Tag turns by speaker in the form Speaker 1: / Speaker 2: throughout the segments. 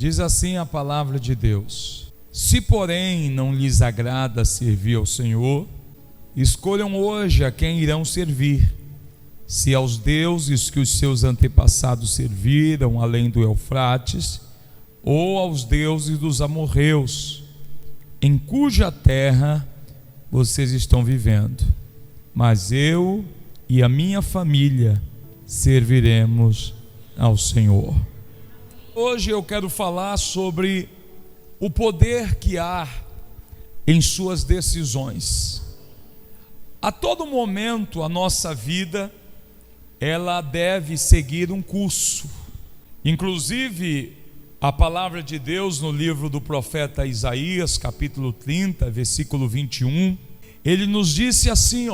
Speaker 1: Diz assim a palavra de Deus: se porém não lhes agrada servir ao Senhor, escolham hoje a quem irão servir, se aos deuses que os seus antepassados serviram além do Eufrates, ou aos deuses dos amorreus, em cuja terra vocês estão vivendo. Mas eu e a minha família serviremos ao Senhor. Hoje eu quero falar sobre o poder que há em suas decisões. A todo momento a nossa vida, ela deve seguir um curso. Inclusive, a palavra de Deus no livro do profeta Isaías, capítulo 30, versículo 21, ele nos disse assim,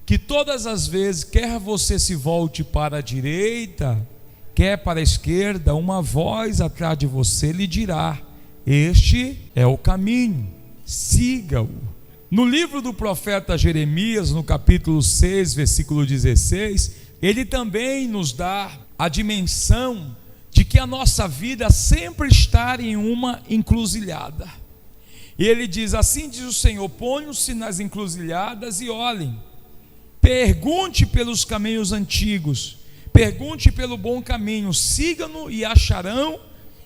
Speaker 1: que todas as vezes, quer você se volte para a direita, quer para a esquerda, uma voz atrás de você lhe dirá: este é o caminho, siga-o. No livro do profeta Jeremias, no capítulo 6, versículo 16, ele também nos dá a dimensão de que a nossa vida sempre está em uma encruzilhada. E ele diz: assim diz o Senhor, ponham-se nas encruzilhadas e olhem, pergunte pelos caminhos antigos, pergunte pelo bom caminho, sigam-no e acharão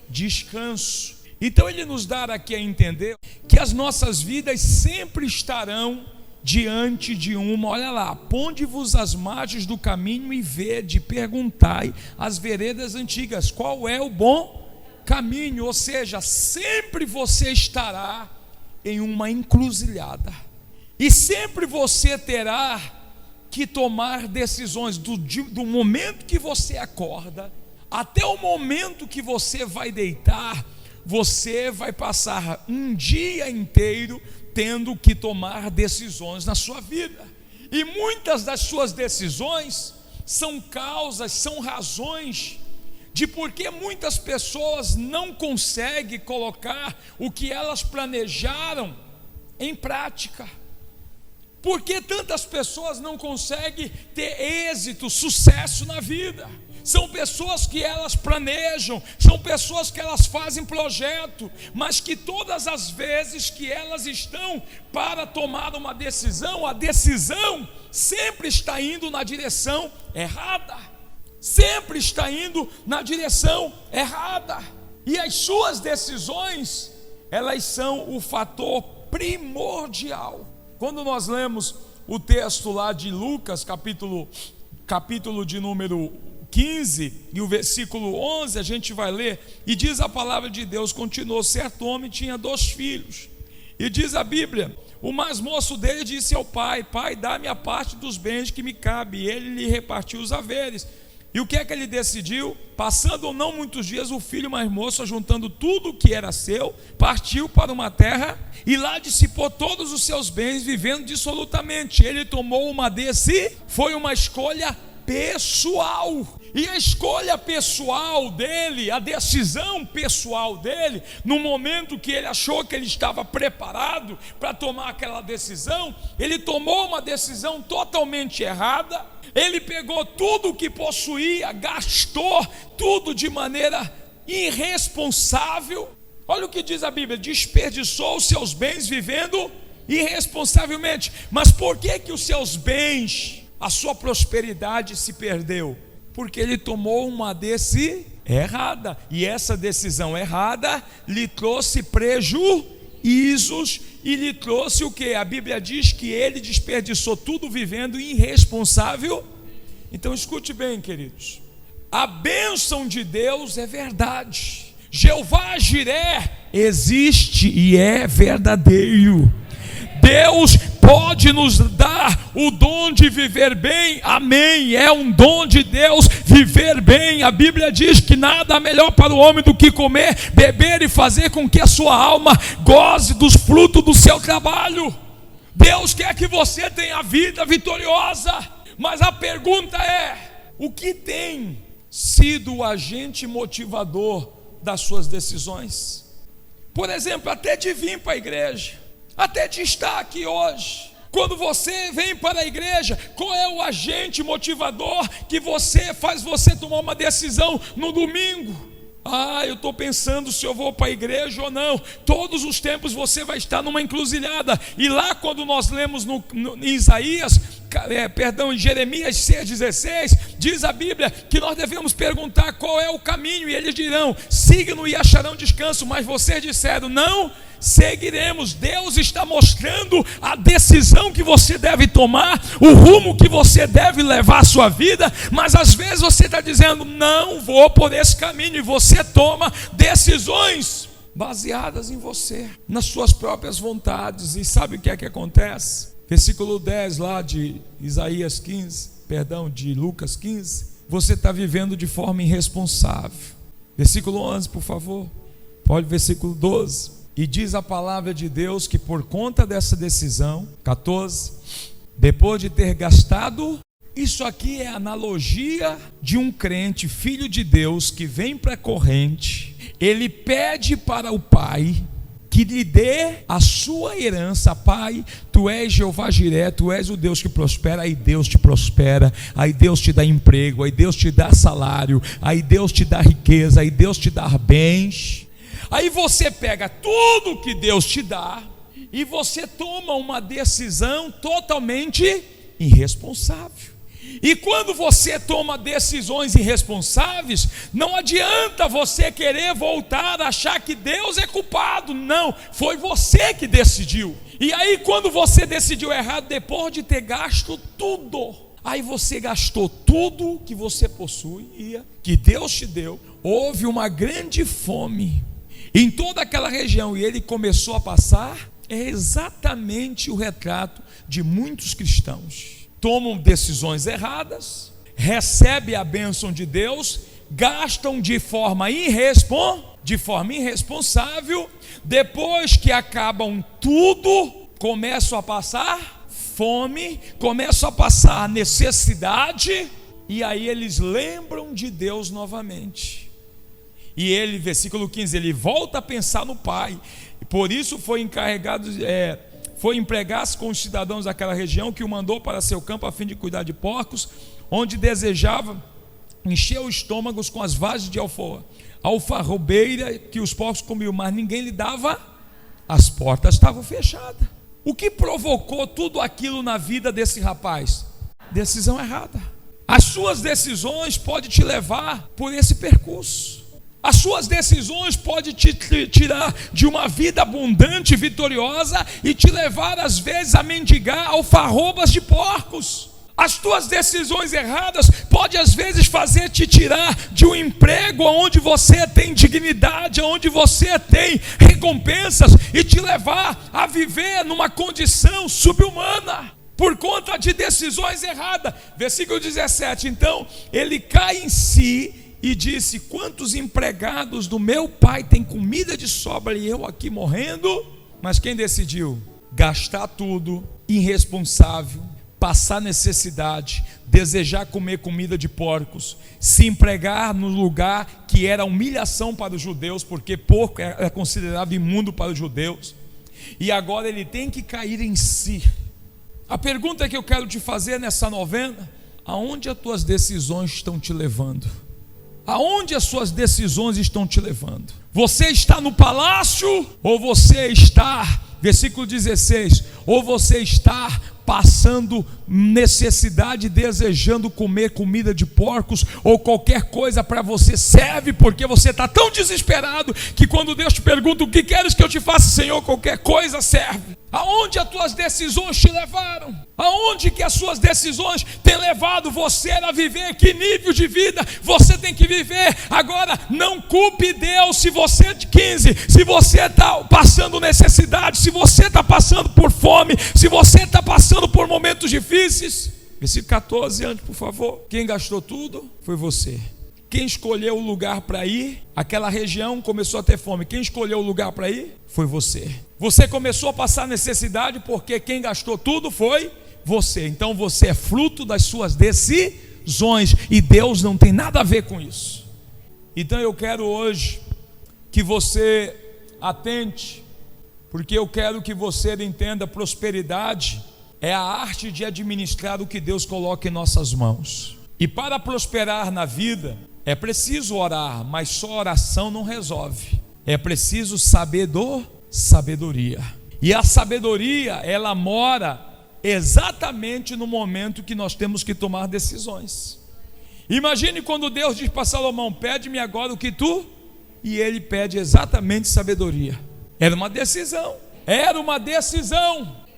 Speaker 1: descanso. Então ele nos dá aqui a entender que as nossas vidas sempre estarão diante de uma, olha lá, ponde-vos às margens do caminho e vede, perguntai as veredas antigas, qual é o bom caminho? Ou seja, sempre você estará em uma encruzilhada, e sempre você terá que tomar decisões do momento que você acorda até o momento que você vai deitar. Você vai passar um dia inteiro tendo que tomar decisões na sua vida, e muitas das suas decisões são causas, são razões de por que muitas pessoas não conseguem colocar o que elas planejaram em prática. Por que tantas pessoas não conseguem ter êxito, sucesso na vida? São pessoas que elas planejam, são pessoas que elas fazem projeto, mas que todas as vezes que elas estão para tomar uma decisão, a decisão sempre está indo na direção errada. Sempre está indo na direção errada. E as suas decisões, elas são o fator primordial. Quando nós lemos o texto lá de Lucas, capítulo de número 15 e o versículo 11, a gente vai ler, e diz a palavra de Deus, continuou: certo homem tinha 2 filhos, e diz a Bíblia, o mais moço dele disse ao pai: pai, dá-me a parte dos bens que me cabe, e ele lhe repartiu os haveres. E o que é que ele decidiu? Passando não muitos dias, o filho mais moço, juntando tudo o que era seu, partiu para uma terra e lá dissipou todos os seus bens, vivendo dissolutamente. Ele tomou uma decisão, foi uma escolha pessoal. E a escolha pessoal dele, a decisão pessoal dele, no momento que ele achou que ele estava preparado para tomar aquela decisão, ele tomou uma decisão totalmente errada. Ele pegou tudo o que possuía, gastou tudo de maneira irresponsável. Olha o que diz a Bíblia: desperdiçou os seus bens vivendo irresponsavelmente. Mas por que os seus bens, a sua prosperidade se perdeu? Porque ele tomou uma decisão errada, e essa decisão errada lhe trouxe prejuízos, e lhe trouxe o que? A Bíblia diz que ele desperdiçou tudo vivendo irresponsável. Então escute bem, queridos, a bênção de Deus é verdade, Jeová Jiré existe e é verdadeiro. Deus pode nos dar o dom de viver bem, amém, é um dom de Deus viver bem. A Bíblia diz que nada melhor para o homem do que comer, beber e fazer com que a sua alma goze dos frutos do seu trabalho. Deus quer que você tenha vida vitoriosa, mas a pergunta é: o que tem sido o agente motivador das suas decisões? Por exemplo, até de vir para a igreja, até de estar aqui hoje. Quando você vem para a igreja, qual é o agente motivador que faz você tomar uma decisão no domingo? Eu estou pensando se eu vou para a igreja ou não. Todos os tempos você vai estar numa encruzilhada. E lá quando nós lemos em Isaías, em Jeremias 6,16, diz a Bíblia que nós devemos perguntar qual é o caminho, e eles dirão: sigam e acharão descanso. Mas vocês disseram: não seguiremos. Deus está mostrando a decisão que você deve tomar, o rumo que você deve levar a sua vida, mas às vezes você está dizendo: não vou por esse caminho, e você toma decisões baseadas em você, nas suas próprias vontades. E sabe o que é que acontece? Versículo 10 lá de de Lucas 15, você está vivendo de forma irresponsável. Versículo 11, por favor. Pode, versículo 12. E diz a palavra de Deus que por conta dessa decisão, 14, depois de ter gastado, isso aqui é a analogia de um crente, filho de Deus, que vem para a corrente, ele pede para o Pai que lhe dê a sua herança. Pai, tu és Jeová Jiré, tu és o Deus que prospera. Aí Deus te prospera, aí Deus te dá emprego, aí Deus te dá salário, aí Deus te dá riqueza, aí Deus te dá bens. Aí você pega tudo que Deus te dá e você toma uma decisão totalmente irresponsável. E quando você toma decisões irresponsáveis, não adianta você querer voltar a achar que Deus é culpado. Não, foi você que decidiu. E aí quando você decidiu errado, depois de ter gasto tudo, aí você gastou tudo que você possuía, que Deus te deu, houve uma grande fome em toda aquela região, e ele começou a passar. É exatamente o retrato de muitos cristãos. Tomam decisões erradas, recebem a bênção de Deus, gastam de forma irresponsável, depois que acabam tudo, começam a passar fome, começam a passar necessidade, e aí eles lembram de Deus novamente. E ele, versículo 15, ele volta a pensar no Pai, e por isso foi empregar-se com os cidadãos daquela região, que o mandou para seu campo a fim de cuidar de porcos, onde desejava encher os estômagos com as vagens de alfarrobeira que os porcos comiam, mas ninguém lhe dava, as portas estavam fechadas. O que provocou tudo aquilo na vida desse rapaz? Decisão errada. As suas decisões podem te levar por esse percurso. As suas decisões podem te tirar de uma vida abundante, vitoriosa, e te levar às vezes a mendigar alfarrobas de porcos. As tuas decisões erradas podem às vezes fazer te tirar de um emprego onde você tem dignidade, onde você tem recompensas, e te levar a viver numa condição subhumana, por conta de decisões erradas. Versículo 17, então ele cai em si e disse: quantos empregados do meu pai têm comida de sobra e eu aqui morrendo? Mas quem decidiu? Gastar tudo, irresponsável, passar necessidade, desejar comer comida de porcos, se empregar no lugar que era humilhação para os judeus, porque porco é considerado imundo para os judeus, e agora ele tem que cair em si. A pergunta que eu quero te fazer nessa novena: aonde as tuas decisões estão te levando? Aonde as suas decisões estão te levando? Você está no palácio, ou você está, versículo 16, ou você está passando necessidade, desejando comer comida de porcos, ou qualquer coisa para você serve, porque você está tão desesperado que quando Deus te pergunta: o que queres que eu te faça, Senhor? Qualquer coisa serve. Aonde as tuas decisões te levaram? Aonde que as suas decisões têm levado você a viver? Que nível de vida você tem que viver? Agora, não culpe Deus se você, 15, se você está passando necessidade, se você está passando por fome, se você está passando por momentos difíceis. Versículo 14, antes, por favor. Quem gastou tudo foi você. Quem escolheu o lugar para ir, aquela região começou a ter fome. Quem escolheu o lugar para ir foi você. Você começou a passar necessidade porque quem gastou tudo foi você. Então você é fruto das suas decisões, e Deus não tem nada a ver com isso. Então eu quero hoje que você atente, porque eu quero que você entenda: prosperidade é a arte de administrar o que Deus coloca em nossas mãos. E para prosperar na vida, É preciso orar, mas só oração não resolve. É preciso sabedoria. E a sabedoria, ela mora exatamente no momento que nós temos que tomar decisões. Imagine quando Deus diz para Salomão: pede-me agora o que tu... E ele pede exatamente sabedoria. Era uma decisão.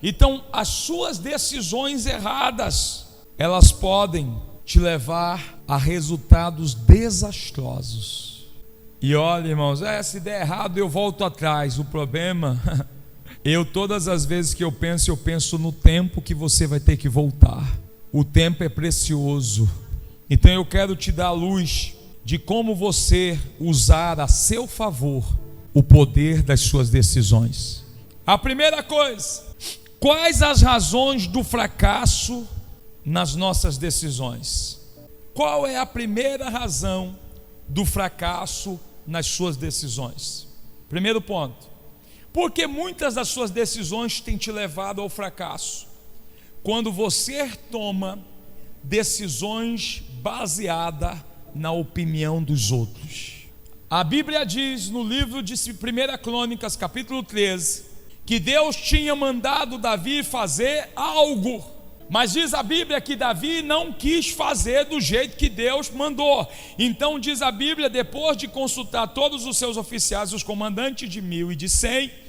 Speaker 1: Então as suas decisões erradas, elas podem te levar a resultados desastrosos. E olha, irmãos, se der errado eu volto atrás. O problema, todas as vezes que eu penso no tempo que você vai ter que voltar. O tempo é precioso. Então eu quero te dar a luz de como você usar a seu favor o poder das suas decisões. A primeira coisa: quais as razões do fracasso nas nossas decisões? Qual é a primeira razão do fracasso nas suas decisões? Primeiro ponto: porque muitas das suas decisões têm te levado ao fracasso. Quando você toma decisões baseadas na opinião dos outros. A Bíblia diz no livro de 1 Crônicas, capítulo 13, que Deus tinha mandado Davi fazer algo, mas diz a Bíblia que Davi não quis fazer do jeito que Deus mandou. Então diz a Bíblia, depois de consultar todos os seus oficiais, os comandantes de 1000 e de 100,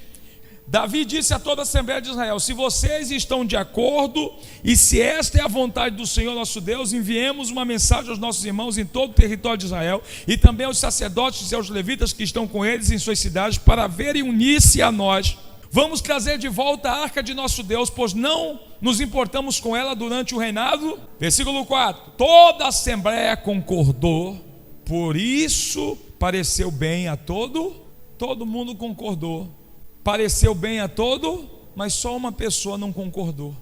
Speaker 1: Davi disse a toda a Assembleia de Israel: se vocês estão de acordo, e se esta é a vontade do Senhor nosso Deus, enviemos uma mensagem aos nossos irmãos em todo o território de Israel, e também aos sacerdotes e aos levitas que estão com eles em suas cidades, para verem unir-se a nós. Vamos trazer de volta a arca de nosso Deus, pois não nos importamos com ela durante o reinado. Versículo 4: toda a Assembleia concordou, por isso pareceu bem a todo mundo concordou. Pareceu bem a todo, mas só uma pessoa não concordou: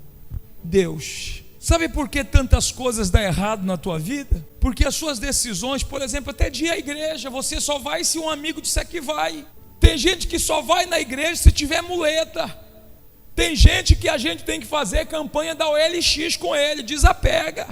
Speaker 1: Deus. Sabe por que tantas coisas dão errado na tua vida? Porque as suas decisões, por exemplo, até de ir à igreja, você só vai se um amigo disser que vai. Tem gente que só vai na igreja se tiver muleta. Tem gente que a gente tem que fazer campanha da OLX com ele: desapega.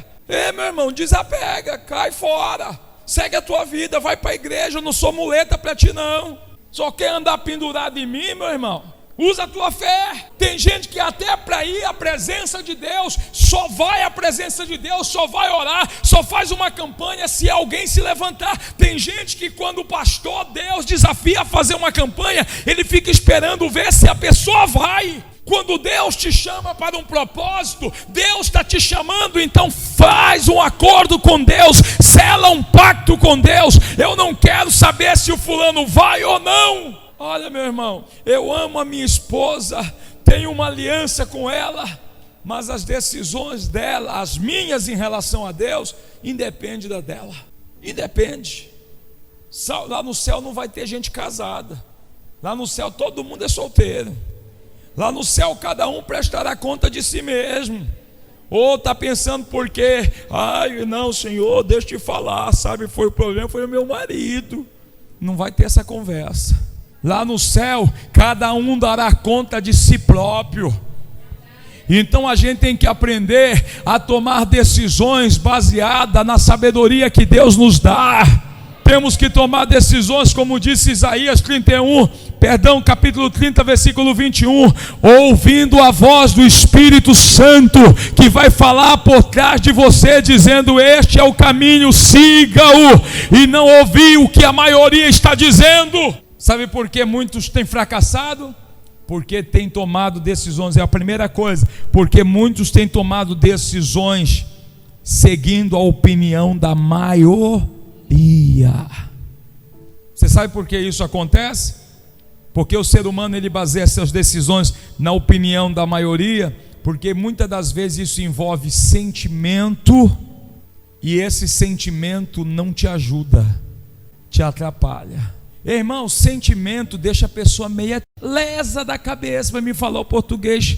Speaker 1: Meu irmão, desapega, cai fora, segue a tua vida, vai para a igreja. Eu não sou muleta para ti não. Só quer andar pendurado em mim, meu irmão? Usa a tua fé. Tem gente que até para ir à presença de Deus, só vai à presença de Deus, só vai orar, só faz uma campanha se alguém se levantar. Tem gente que quando o pastor Deus desafia a fazer uma campanha, ele fica esperando ver se a pessoa vai. Quando Deus te chama para um propósito, Deus está te chamando, então faz um acordo com Deus, sela um pacto com Deus. Eu não quero saber se o fulano vai ou não. Olha, meu irmão, eu amo a minha esposa, tenho uma aliança com ela, mas as decisões dela, as minhas em relação a Deus, independe da dela. Independe. Lá no céu não vai ter gente casada. Lá no céu todo mundo é solteiro. Lá no céu cada um prestará conta de si mesmo. Ou está pensando porque, não, Senhor, deixa eu te falar, sabe, o problema foi o meu marido. Não vai ter essa conversa. Lá no céu cada um dará conta de si próprio. Então a gente tem que aprender a tomar decisões baseadas na sabedoria que Deus nos dá. Temos que tomar decisões, como disse Isaías capítulo 30, versículo 21, ouvindo a voz do Espírito Santo, que vai falar por trás de você, dizendo: este é o caminho, siga-o, e não ouvir o que a maioria está dizendo. Sabe por que muitos têm fracassado? Porque têm tomado decisões, é a primeira coisa, porque muitos têm tomado decisões seguindo a opinião da maioria. Você sabe por que isso acontece? Porque o ser humano ele baseia suas decisões na opinião da maioria, porque muitas das vezes isso envolve sentimento, e esse sentimento não te ajuda, te atrapalha. Irmão, sentimento deixa a pessoa meia lesa da cabeça. Vai me falar o português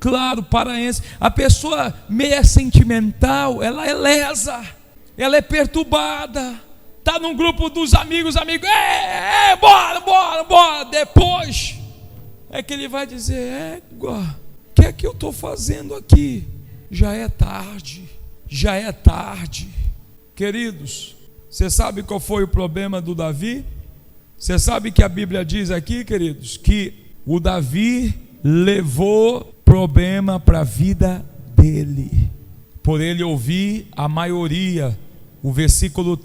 Speaker 1: claro, paraense. A pessoa meia sentimental, ela é lesa, ela é perturbada. Está num grupo dos amigos, bora. Depois é que ele vai dizer: o que é que eu estou fazendo aqui? Já é tarde. Queridos, Você sabe qual foi o problema do Davi? Você sabe que a Bíblia diz aqui, queridos, que o Davi levou problema para a vida dele, por ele ouvir a maioria. O versículo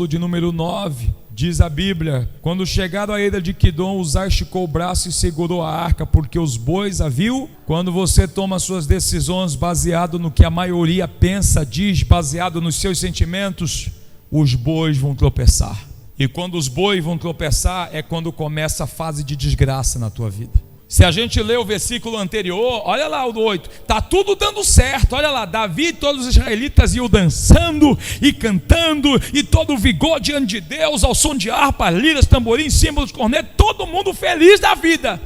Speaker 1: de número 9, diz a Bíblia: quando chegaram à eira de Quidom, Uzai esticou o braço e segurou a arca, porque os bois a viu. Quando você toma suas decisões baseado no que a maioria pensa, diz, baseado nos seus sentimentos, os bois vão tropeçar. E quando os bois vão tropeçar, é quando começa a fase de desgraça na tua vida. Se a gente lê o versículo anterior, olha lá o do 8, está tudo dando certo, olha lá, Davi e todos os israelitas iam dançando e cantando, e todo o vigor diante de Deus, ao som de harpa, liras, tamborins, símbolos, cornetas, todo mundo feliz da vida.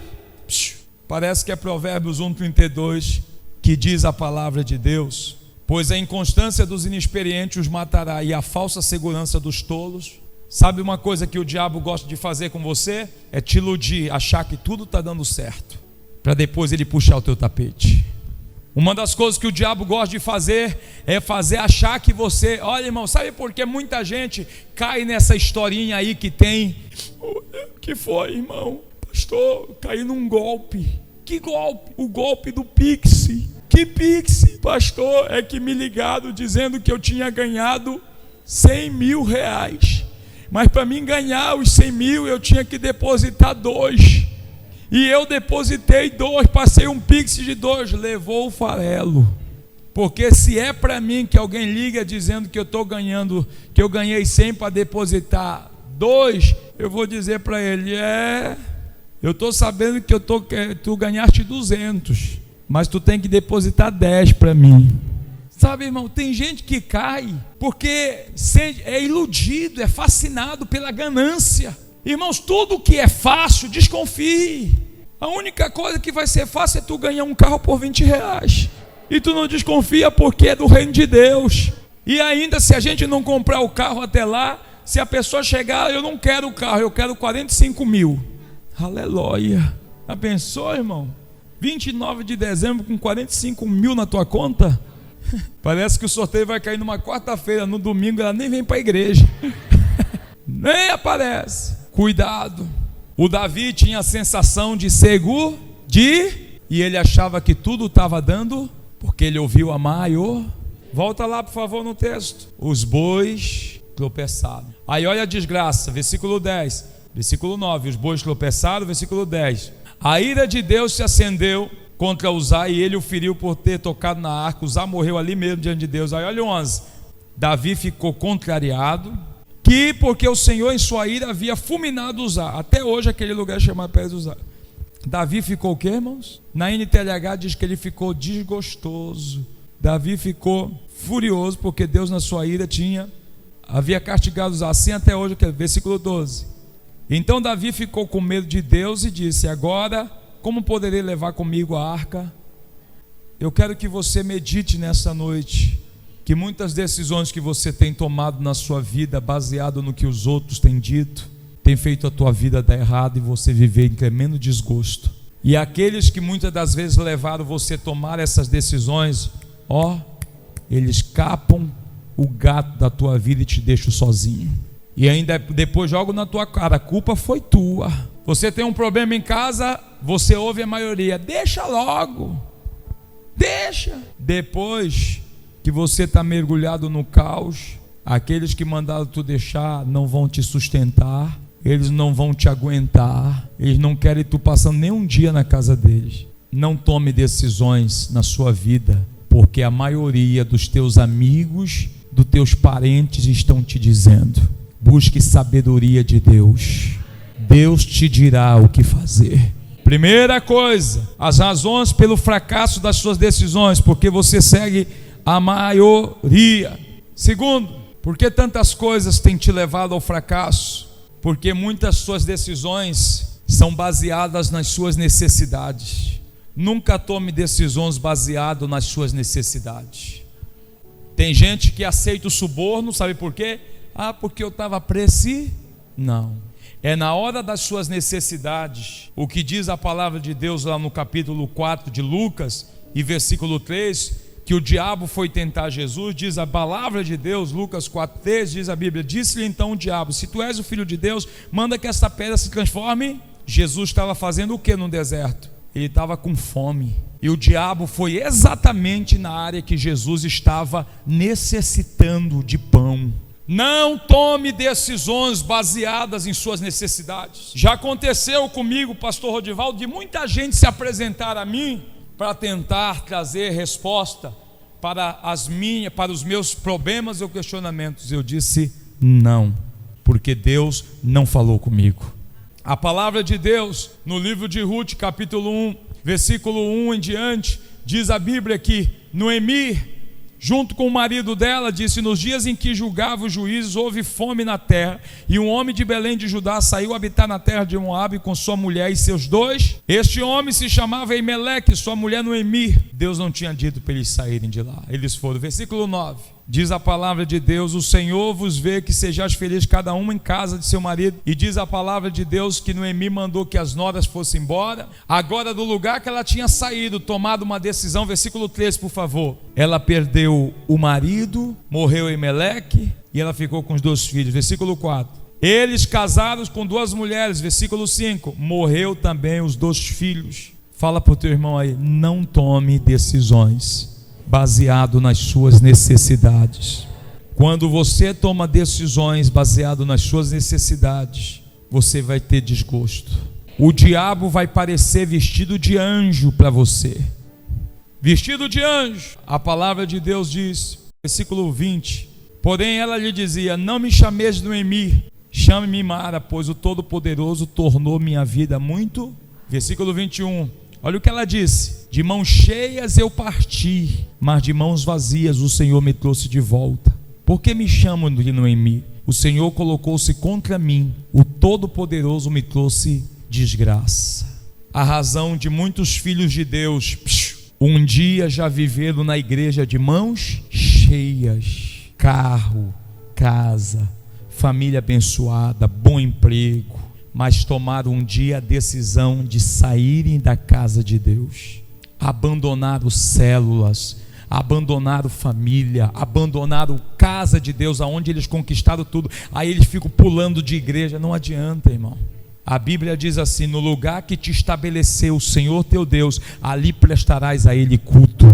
Speaker 1: Parece que é Provérbios 1:32 que diz a palavra de Deus: pois a inconstância dos inexperientes os matará, e a falsa segurança dos tolos. Sabe uma coisa que o diabo gosta de fazer com você? É te iludir, achar que tudo está dando certo, para depois ele puxar o teu tapete. Uma das coisas que o diabo gosta de fazer é fazer achar que você... Olha, irmão, sabe por que muita gente cai nessa historinha aí que tem? Que foi, irmão? Pastor, caí num golpe. Que golpe? O golpe do Pix. Que Pix? Pastor, é que me ligaram dizendo que eu tinha ganhado 100 mil reais. Mas para mim ganhar os 100 mil eu tinha que depositar 2. E eu depositei 2, passei um Pix de 2, levou o farelo. Porque se é para mim que alguém liga dizendo que eu estou ganhando, que eu ganhei 100 para depositar 2, eu vou dizer para ele: eu estou sabendo que tu ganhaste 200, mas tu tem que depositar 10 para mim. Sabe, irmão, tem gente que cai porque é iludido, é fascinado pela ganância. Irmãos, tudo que é fácil, desconfie. A única coisa que vai ser fácil é tu ganhar um carro por 20 reais. E tu não desconfia porque é do reino de Deus. E ainda, se a gente não comprar o carro até lá, se a pessoa chegar: eu não quero o carro, eu quero 45 mil. Aleluia. Já pensou, irmão? 29 de dezembro com 45 mil na tua conta? Parece que o sorteio vai cair numa quarta-feira, no domingo ela nem vem para a igreja. Nem aparece. Cuidado. O Davi tinha a sensação de e ele achava que tudo estava dando, porque ele ouviu a maior. Volta lá, por favor, no texto. Os bois tropeçaram. Aí olha a desgraça, versículo 10, versículo 9, os bois tropeçaram, versículo 10. A ira de Deus se acendeu contra Uzai, e ele o feriu por ter tocado na arca. Uzai morreu ali mesmo diante de Deus. Aí olha o 11. Davi ficou contrariado, porque o Senhor em sua ira havia fulminado Uzai. Até hoje aquele lugar é chamado Pérez Uzai. Davi ficou o quê, irmãos? Na NTLH diz que ele ficou desgostoso. Davi ficou furioso porque Deus na sua ira havia castigado Uzai. Assim até hoje, versículo 12. Então Davi ficou com medo de Deus e disse: agora, como poderei levar comigo a arca? Eu quero que você medite nessa noite, que muitas decisões que você tem tomado na sua vida, baseado no que os outros têm dito, tem feito a tua vida dar errado e você viver em tremendo desgosto. E aqueles que muitas das vezes levaram você a tomar essas decisões, eles capam o gato da tua vida e te deixam sozinho. E ainda depois jogam na tua cara: a culpa foi tua. Você tem um problema em casa, você ouve a maioria: deixa logo, deixa. Depois que você está mergulhado no caos, aqueles que mandaram tu deixar não vão te sustentar, eles não vão te aguentar, eles não querem tu passando nem um dia na casa deles. Não tome decisões na sua vida, porque a maioria dos teus amigos, dos teus parentes estão te dizendo: busque sabedoria de Deus. Deus te dirá o que fazer. Primeira coisa, as razões pelo fracasso das suas decisões: porque você segue a maioria. Segundo, por que tantas coisas têm te levado ao fracasso? Porque muitas suas decisões são baseadas nas suas necessidades. Nunca tome decisões baseadas nas suas necessidades. Tem gente que aceita o suborno, sabe por quê? Porque eu estava Não. É na hora das suas necessidades. O que diz a palavra de Deus lá no capítulo 4 de Lucas e versículo 3, que o diabo foi tentar Jesus, diz a palavra de Deus, Lucas 4,3, diz a Bíblia: disse-lhe então o diabo: se tu és o filho de Deus, manda que esta pedra se transforme. Jesus estava fazendo o que no deserto? Ele estava com fome, e o diabo foi exatamente na área que Jesus estava necessitando de pão. Não tome decisões baseadas em suas necessidades. Já aconteceu comigo, pastor Rodivaldo, de muita gente se apresentar a mim para tentar trazer resposta para os meus problemas ou questionamentos. Eu disse não, porque Deus não falou comigo. A palavra de Deus no livro de Ruth, capítulo 1, versículo 1 em diante, diz a Bíblia que Noemi, junto com o marido dela, disse: nos dias em que julgava os juízes, houve fome na terra, e um homem de Belém de Judá saiu habitar na terra de Moabe com sua mulher e seus dois. Este homem se chamava Elimeleque, sua mulher Noemi. Deus não tinha dito para eles saírem de lá. Eles foram. Versículo 9. Diz a palavra de Deus: o Senhor vos vê que sejais felizes cada uma em casa de seu marido. E diz a palavra de Deus que Noemi mandou que as noras fossem embora, agora do lugar que ela tinha saído, tomado uma decisão. Versículo 13, por favor. Ela perdeu o marido, morreu Elimeleque, e ela ficou com os 2 filhos. Versículo 4. Eles casaram com 2 mulheres. Versículo 5. Morreu também os 2 filhos. Fala para o teu irmão aí: não tome decisões baseado nas suas necessidades. Quando você toma decisões baseado nas suas necessidades, você vai ter desgosto. O diabo vai parecer vestido de anjo para você. Vestido de anjo. A palavra de Deus diz, versículo 20: porém ela lhe dizia: não me chameis de Noemi, chame-me Mara, pois o Todo-Poderoso tornou minha vida muito. Versículo 21. Olha o que ela disse: de mãos cheias eu parti, mas de mãos vazias o Senhor me trouxe de volta. Por que me chamam de Noemi? O Senhor colocou-se contra mim, o Todo-Poderoso me trouxe desgraça. A razão de muitos filhos de Deus um dia já viveram na igreja de mãos cheias, carro, casa, família abençoada, bom emprego, mas tomaram um dia a decisão de saírem da casa de Deus, abandonaram células, abandonaram família, abandonaram casa de Deus, aonde eles conquistaram tudo. Aí eles ficam pulando de igreja. Não adianta, irmão. A Bíblia diz assim: no lugar que te estabeleceu o Senhor teu Deus, ali prestarás a Ele culto.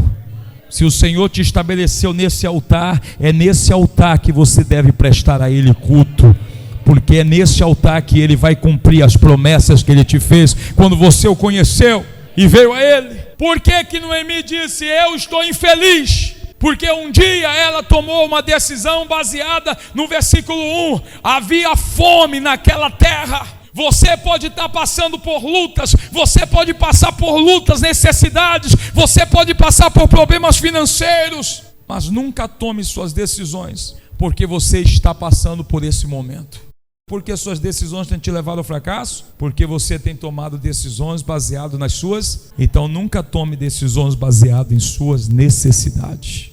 Speaker 1: Se o Senhor te estabeleceu nesse altar, é nesse altar que você deve prestar a Ele culto, porque é nesse altar que Ele vai cumprir as promessas que Ele te fez quando você o conheceu e veio a Ele. Por que que Noemi disse: eu estou infeliz? Porque um dia ela tomou uma decisão baseada no versículo 1. Havia fome naquela terra. Você pode estar passando por lutas, você pode passar por lutas, necessidades, você pode passar por problemas financeiros, mas nunca tome suas decisões porque você está passando por esse momento. Porque suas decisões têm te levado ao fracasso? Porque você tem tomado decisões baseadas nas suas. Então nunca tome decisões baseadas em suas necessidades.